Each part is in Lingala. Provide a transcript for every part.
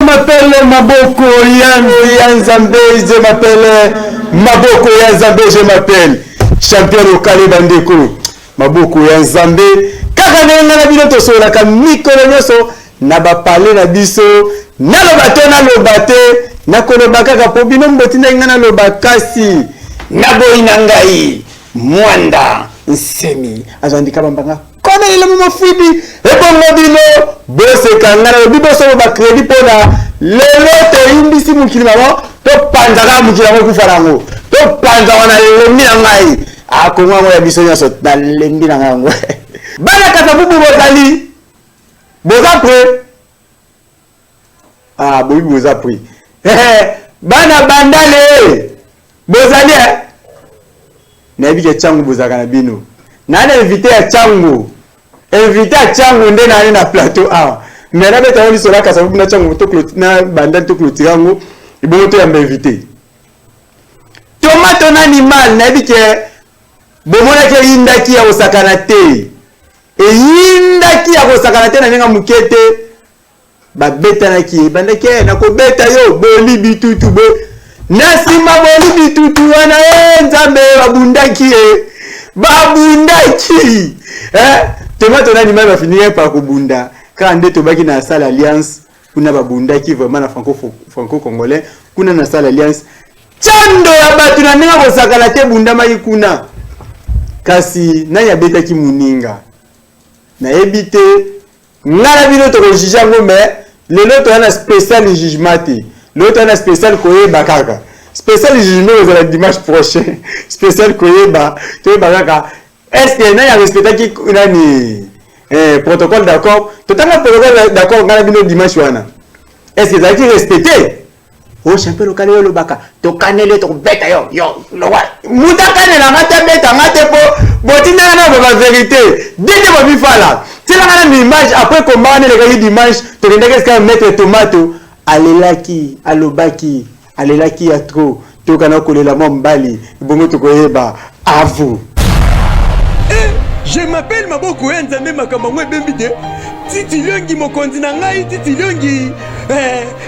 m'appelle Maboko Yanzambe, je m'appelle Maboko Yanzambe, je m'appelle champion local Bandeko. Maboko Yanzambe, kaka nenga na bino to sola ka mikolo nyoso na ba parler na biso, na lo baté, na koloba kaka po bino mboti na ngana lo bakasi, na boina ngai, mwanda, nsemi, azandika bambanga. Comme il est mon fidi, et pour moi, bosse kangana, le bibo so ba crédit pour la lelote imbisi mukilima, to panzara mukilama kufarango, to panzara na lembi na ngai. Ah, comment moi biso nyoso na lembi na ngai. Bana kata bubu bozali. Boza prêt? Ah, bobi boza prêt. Bana bandale. Bozali eh. Na bi ke changu bozaka na bino. Na invité à changu. Invité à Tchango nde na plateau A. Mais na beta oli sola kasa na Tchango to na banda to clotirango ibo to yamba invité. Tomate na animal na bike bomona ke indaki ya osakana te. E indaki ya osakana te na nenga mukete ba beta na ki banda ke na ko beta yo boli bitutu bo. Nasima boli bitutu wana nzambe babundaki babundaki. Tomate na animal va finir par kubunda quand nde tobaki na salle alliance kuna babunda qui vraiment na franco-congolais kuna na salle alliance chando ya batu na nenga kosakala te bunda mai kuna kasi na ya beta ki muninga na ebite ngala bino to jugea ngombe lelo to na spécial jugement te l'autre na spécial koyeba kaka spécial jugement au dimanche prochain spécial koyeba to kaka. Est-ce que y a respecté qui protocole d'accord? Totalement protocole d'accord, on a vu le dimanche. Est-ce que ça a été respecté? Oh, champion local, le baka. To canele, to bête, yo, Mouta canele, la mate bête, mate po, botina na vérité. Dès que vous vivez là, c'est la même image après combat, on est le dimanche, tu veux qu'est-ce qu'on mettre tomato, alelaki, alobaki, alelaki à trop, tu kana coller la mombali, bongo to koyeba, à vous. Je m'appelle Maboko Yanzambe Makamangwe Bembide. Titi Liongi mokonzi na ngai, Titi Liongi.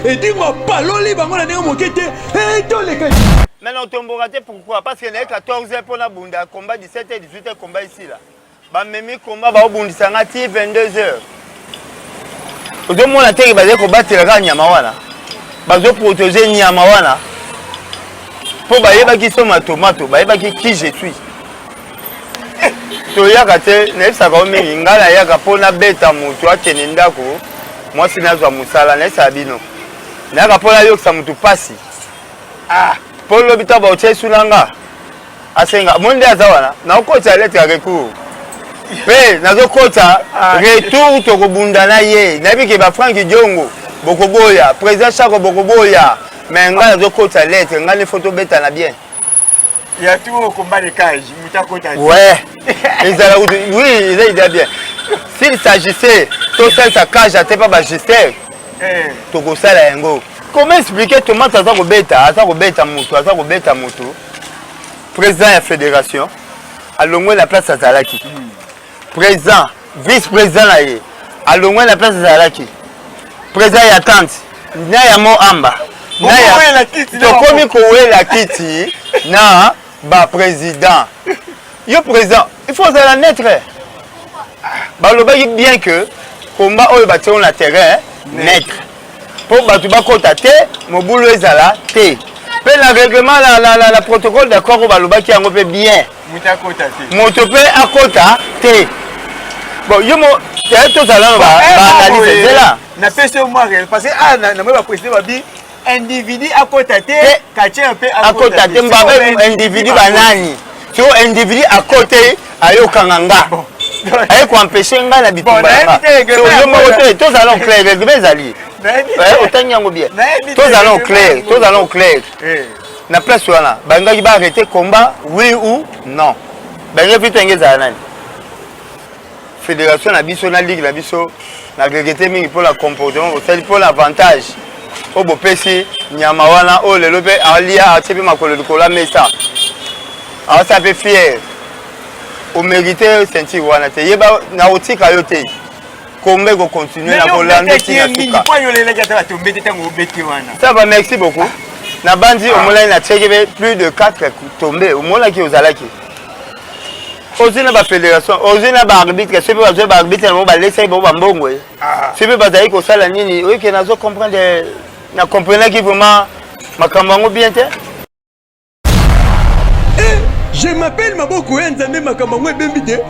Et dis-moi paloli bango na nenga mokete. To les kai. Maintenant tombo raté pourquoi? Parce que les 14h pour la bunda, combat 17h 18h combat ici là. Ba memi combat ba obundisa ngati 22h. Ozo mona teke ba ko batela ka nyama wana. Bazo protéger nyama wana. Po ba yeba ki soma tomato, ba yeba ki je suis. To yaka te nesa ka mingi ngala yaka pona beta mutu atene ndako moi sinazwa musala nesa bino naka pona yoksa mutu pasi polo bita ba oche sulanga asenga monde azawana na okota letra reku pe nazo kota retour to kobunda na ye nabike ba Frank Diongo bokoboya président Chako bokoboya mais ngala zo kota letra ngale photo beta na bien. Il y a tout au combat de cage. Ouais. Oui, il est bien. S'il s'agissait, tout ça, sa cage, tu pas magister. Tu as la yango. Comment expliquer tout le monde à bêta moto, président de la fédération, à l'ongoué la place à Zalaki. Président, vice-président, à l'ongoué la place à Zalaki. Président et attente, Naya Mo Amba. Naya, tu as commis la kiti, na. Bah président, yo président, il faut la naître. Bah le bail bien que combat au bâti on a terrain naître. Pour battre bas côté, mon boulot est là té. Mais le règlement la protocole d'accord au baloba qui a un peu bien. Mon à côté té. Bon yo mo tous allons va analyser c'est là. Na fait ce mois parce que ah na me président va dire individu à côté quartier un peu à côté individu banani tu individu à côté ayo kanganga ayo ko empêcher nga na bitumba tous allons clair règlement zali otanyango bien tous allons clair na place wana banga ki ba arrêter combat oui ou non banga vitengeza nani fédération na biso na ligue na biso na regretter mingi pour la comportement pour l'avantage. O bopesi nyama wana o lelo pe alia atepe makolo likola mesa asa pe fier o mériter sentir wana te yeba na otika yo te combat go continuer na Hollande tina ça va merci beaucoup na bandi au molai na tcheke plus de 4 tombés au molai qui ozalaki ozina ba fédération ozina ba arbitre c'est pas ba arbitre mo ba laisser bo ba mbongo c'est pas bazali ko sala nini oui que nazo comprendre na comprendre qui vraiment makambo bien te. Je m'appelle Maboko Nzambe Makamangwe Bembide.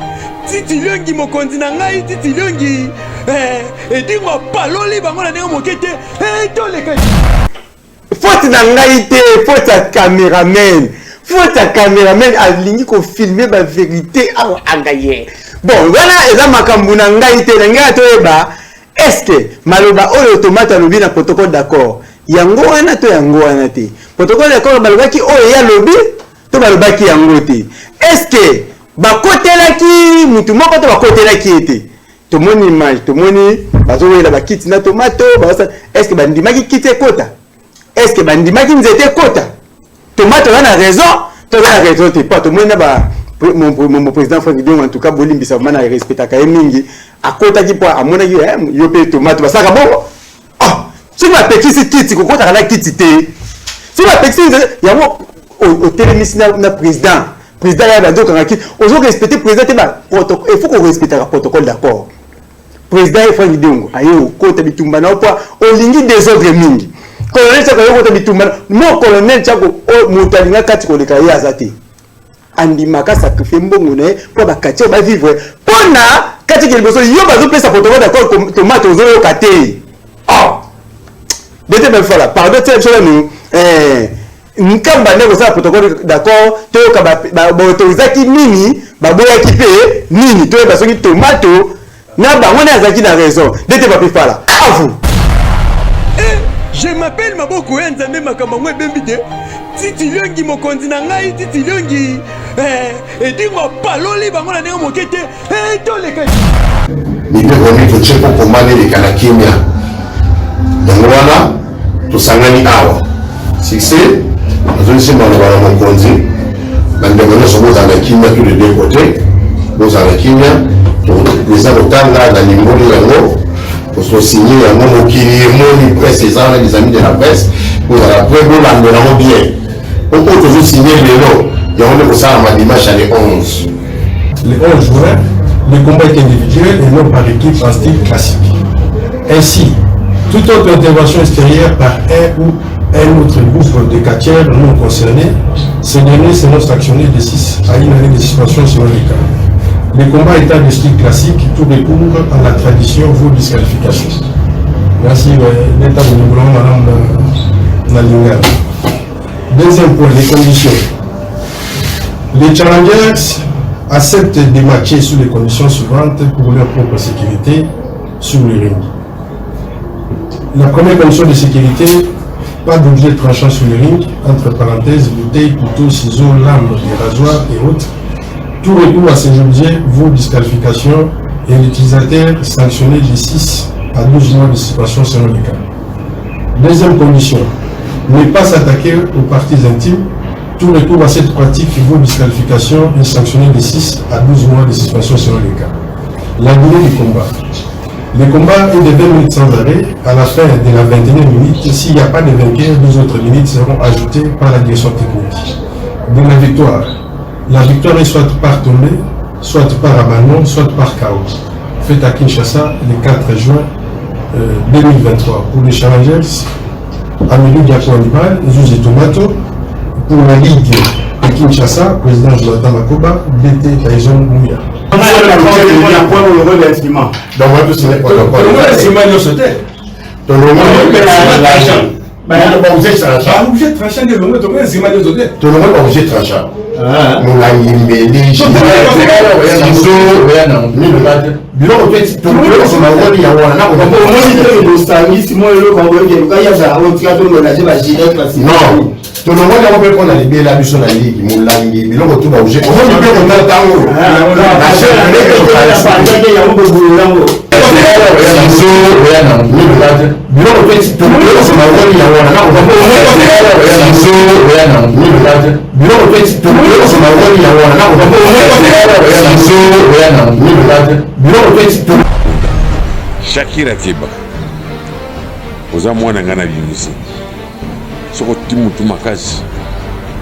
Titi Liongi mokonzi na ngai Titi Liongi. Edingo paloli bango na ndenge mokete. To leka. Faute na ngai te, faute ya cameraman. Faute ya cameraman alingi ko filmer ba vérité awa angaye. Bon, voilà eza makambu na ngai te, na ngai toyeba. Est-ce que maloba oyo tomata lobi na protocole d'accord? Yango wana to yango wana te. Protocole d'accord balobaki oyo ya lobi to balobaki yango te. Est-ce que bakotelaki mutu moko to bakotelaki ete? Tomoni image, tomoni bazowela bakiti na tomato, est-ce que bandimaki kiti ekota? Est-ce que bandimaki nzete ekota? Tomato wana raison, to wana raison te pas. Tomoni na ba mon président Franck Dion en tout cas bolimbisa mana respectaka mingi akotaki po amonaki yo pe tomato basaka bongo. Ah, si ba pekisi kiti kokota kala kiti te. Si ba pekisi yango au télémis na président ya bazo kangaki ozo respecter président te ba protocole il faut qu'on respecte le protocole d'accord. Président Franck Dion ayo kota bitumba na po olingi désordre mingi. Colonel Chako yo kota bitumba mo colonel Chako o mutalinga kati ko leka ya azati. Andimaka sacrifier mbongo ne po ba kati ba vivre. Pona kati ke liboso yo bazo pesa protocole d'accord tomate ozo yo kate. Ah. Bete ben fala pardon te chola nous nkamba ndeko sa protocole d'accord to ka ba autorisaki nini ba boya kipe nini to ba soki tomato na ba ngona azaki na raison bete ba pifala à vous. Je m'appelle Maboko Nzambe Makamangwe Bembide. Titi Liongi mokonzi na ngai Titi Liongi. Edingo paloli bango na ndenge mokete. To leka. Ni beko ni to chepo komane le kana kimia. Donc voilà, to sangani awa. Succès. Azoni sema na mokonzi. Bande bana sobo za kimia tous les deux côtés. Boza la kimia. To les avocats na limboli yango. Pour se signer un mot qui est presse les amis de la presse pour la preuve de bien. On peut toujours signer le lot. Il y a un ça à dimanche à les 11. Les 11 joueurs, le combat est individuel et non par équipe en style classique. Ainsi, toute autre intervention extérieure par un ou un autre groupe de catcheurs non concernés, ces derniers seront sanctionnés de 6 à 1 année de suspension selon les cas. Le combat étant de style classique, tout recours à la tradition vaut disqualification. Merci, l'État de Nicolas, madame Nalinga. Deuxième point, les conditions. Les challengers acceptent de matcher sous les conditions suivantes pour leur propre sécurité sur le ring. La première condition de sécurité, pas d'objet tranchant sur le ring, entre parenthèses, bouteilles, couteaux, ciseaux, lames, des rasoirs et autres. Tout recours à ces objets vaut disqualification et l'utilisateur sanctionné de 6 à 12 mois de suspension selon les cas. Deuxième condition, ne pas s'attaquer aux parties intimes. Tout recours à cette pratique vaut disqualification et sanctionné de 6 à 12 mois de suspension selon les cas. La durée du combat. Le combat est de 20 minutes sans arrêt. À la fin de la 21e minute, s'il n'y a pas de vainqueur, 2 autres minutes seront ajoutées par la direction technique. De la victoire. La victoire est soit par tombée, soit par abandon, soit par chaos. Fait à Kinshasa le 4 juin 2023. Pour les challengers, Amélie Diapo-Anibal, Zuzi Tomato. Pour la Ligue de Kinshasa, président Jonathan Makoba, BT Kaizon Mouya. Donc, moi, tout ce n'est pas le objet tranchant. Objet tranchant de l'homme, tout le monde est objet. Tout le monde est objet tranchant. Mon ami Mbeli, Ciseaux, biloko te tokolo soma ngoli ya wana na ko mo ni dosangi simo le ko ngoli ka ya za o tika to ngona je ba gilet classique non to no ngoli ko pe ko na libela biso na ligi mo langi biloko to ba objet ko ni pe ko na tango na je ne ko la pande ya mo bulu lango biloko te tokolo soma ngoli ya wana na ko biloko te tokolo soma ngoli ya wana na ko Shakira Tiba. Oza mwana ngana bimisi. Soko timutu makasi.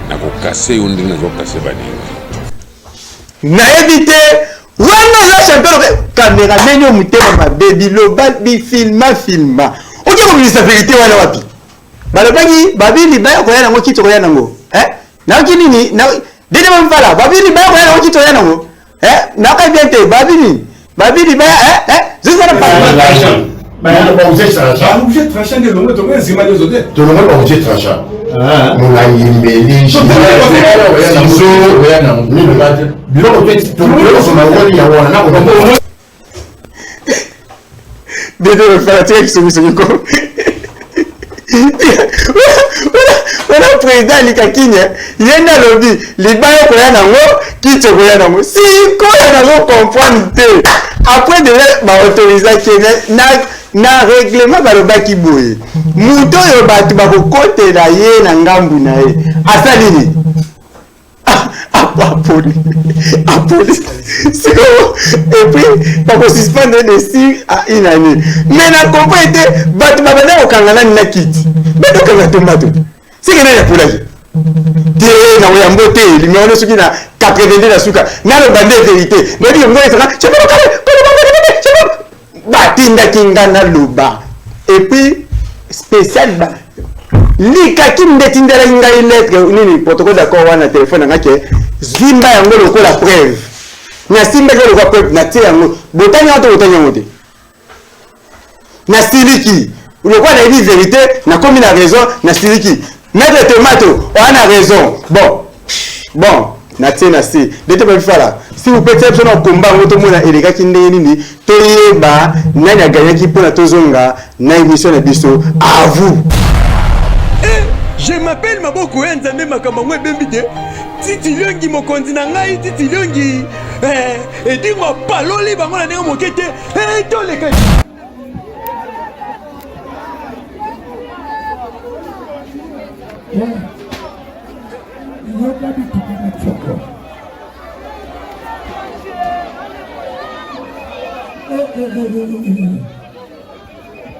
Nako kase yondi na zo kase baninga. Na évité wana za champion caméra menyo mutema ma baby loba bi filma. Oke ko bisa vérité wana wapi? Balobaki babili baya ko yana ngo kito ko yana ngo. Na kini ni na dede mfala babili baya ko yana ngo kito yana ngo. Na ka biente babili baya zuza na pa. Baya ba uje tracha. Objet tracha de l'homme to zima de zode. To no ba uje tracha. Muna yimbeli. Sizo yana ni ngate. Bilo ko to so na woni ya wana na ko. Dede mfala tia kisumiso yuko. Wana président likakinya yenda lobi libayo ko yana ngo kito ko yana ngo si ko yana ngo comprendre après de ba autorisation na règlement balobaki boye muto yo batu bakokotela ye na ngambu na ye asalini apoli siko et puis bakosuspendre de 6 à 1 année mais na comprend ete batu babanda kokangana na kiti batokanga tomato sikena ya polaki te na oyambo te limeone soki na 82 na suka na lo bande vérité mais yo ngoi sana chepelo kale batinda kingana luba et puis spécial ba lika kindetindela ngai lettre nini protocole d'accord wana téléphone ngake zimba yango lokola preuve na simba ko lokola preuve na tie yango botanya ngote na siliki lokola na dit vérité na komi na raison na siliki mettre tomato on a raison bon na tie na si dete ba fala si vous pétez sur un combat moto mona eleka kindeni ni toyeba nani aganyaki pona tozonga na émission na biso à vous. Je m'appelle Maboko Nzambe makambo ngwe bembide titi longi mokonzi na ngai titi longi edingo paloli bango na ndenge mokete toleka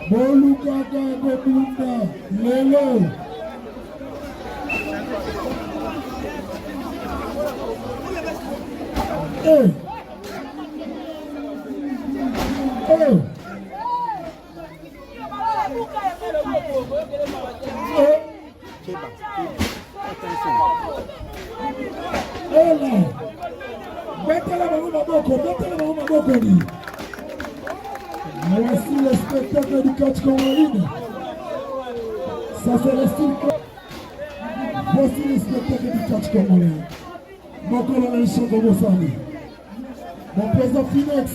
Bolukaka bobunda lelo voici le spectacle du catch congolais. Ça c'est le style. Voici le spectacle du catch congolais. Mon colonel Chango Bossani. Mon président Finex.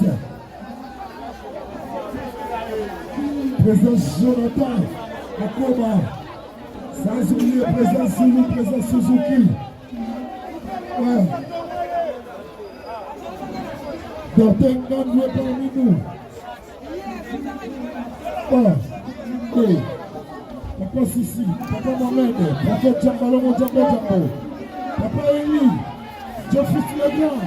Président Jonathan Akoma. Sans oublier le président Zulu, président Suzuki. Ouais. Dortengan joué parmi nous. Oui. Papa Sissi, Papa Mohamed, Papa Djambalo, Djambo. Papa Eli, Jeffrey Legrand.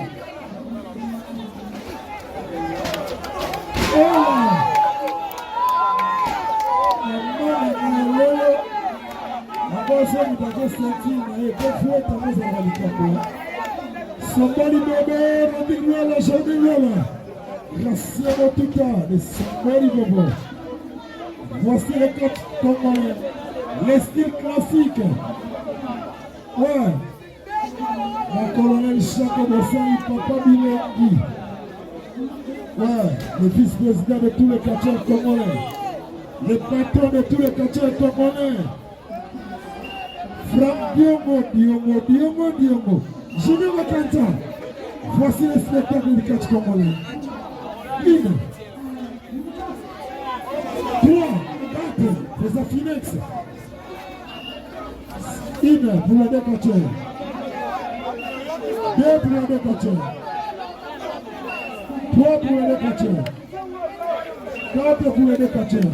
Somebody baby, Robin Walla, Jordan Walla. Graciano Tuta, de Somebody Bobo. Voici les quatre congolais, les styles classiques. Ouais. La colonel Chako Bossani, Papa Bilengi. Ouais, le vice-président de tous les catcheurs congolais. Le patron de tous les catcheurs congolais. Franck Diongo. Junior Makanta. Voici le spectacle du catch congolais. 1, 3, 4, président Finex. 1 pour les deux catcheurs. 2 pour les deux catcheurs. 3 pour les deux catcheurs. 4 pour les deux catcheurs.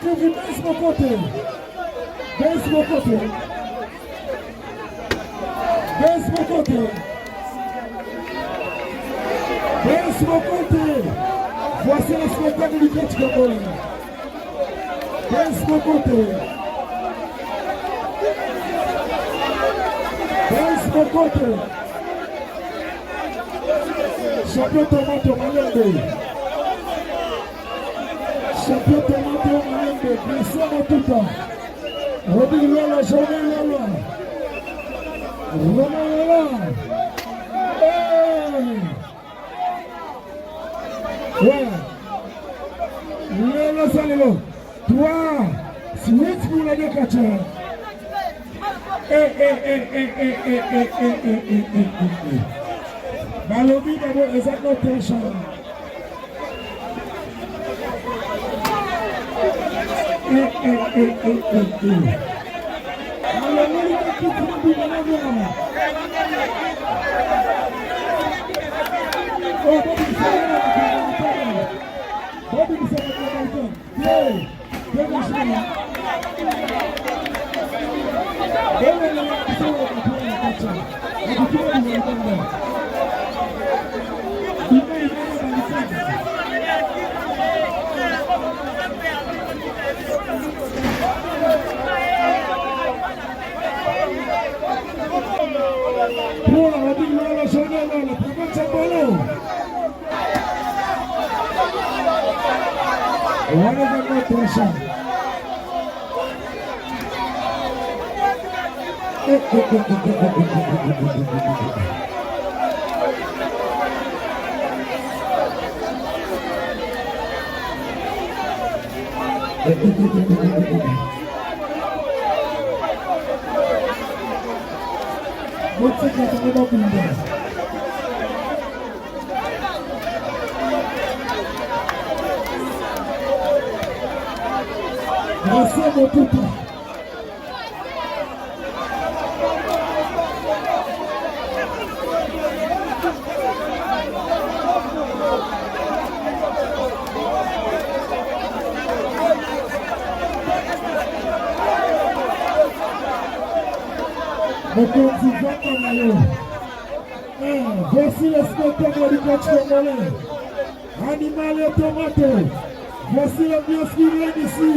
Que vous baissez mon côté. Baisse mon côté. Baisse mon côté. Baisse mon côté. Voici le spectacle du coach congolais. Prince Mokoto. Prince Mokoto. Champion Tomato Malembe. Champion Tomato Malembe. Christian Motuta. Rodrigue Lola, Journée Lola. Romain Lola. Ouais. Lola Salelo. 3. Switch pour la décatcher. Balobi d'abord, exactement très cher. Pour la Rodrigue Lola, Journée Lola, Papa Chambolo. One of the pressure. What's the matter about you? Você Motuta. Mokonzi Vanga Mayo. Voici le spectacle du coach congolais. Animal et Tomato. Voici l'ambiance qui vient d'ici.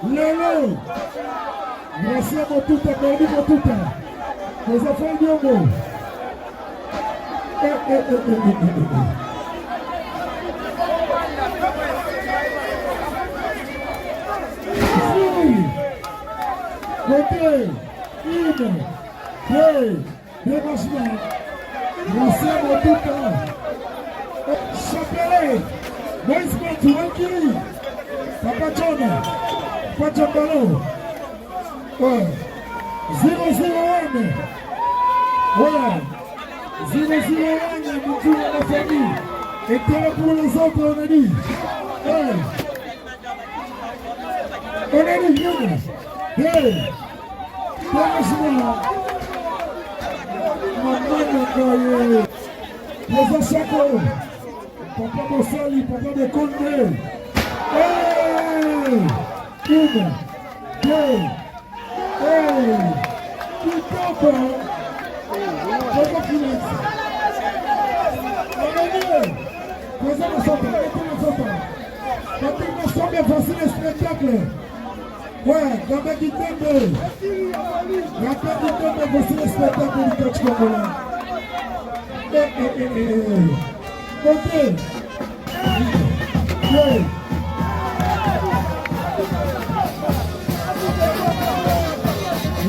Lelo, Gracia Motuta, perdu Motuta, les affaires d'Yongo. Côté, une, deux, démarchement, Gracia Motuta, Chapelet, Moïse Matou, Wankiri, Papa Chona. Pachambalo. Ouais. 0-0-1. Ouais. 0-0-1. Moutou à la famille. Et terre pour les autres, on a dit. Ouais. On a dit, une. Deux. Démarchement. Maman, les Achako. Papa Bossali, Papa de Condé. Hey! Une, deux, qui tombe, Papa Finesse. On est mieux. Posez le centre, mettez le centre. Quand il me semble facile le spectacle. Ouais, Gamba qui tombe. Gamba qui tombe, voici le spectacle du coach congolais. Montez. Deux.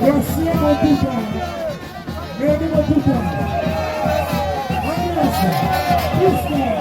Gracia Motuta, René Motuta, Agnes, Krishna,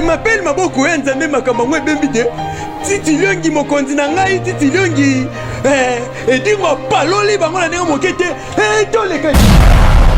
m'appelle maboko ya nzambe makambo ngwe bembite titi liongi mokonzi na ngai titi liongi edingo paloli bango na ndenge moke te toleka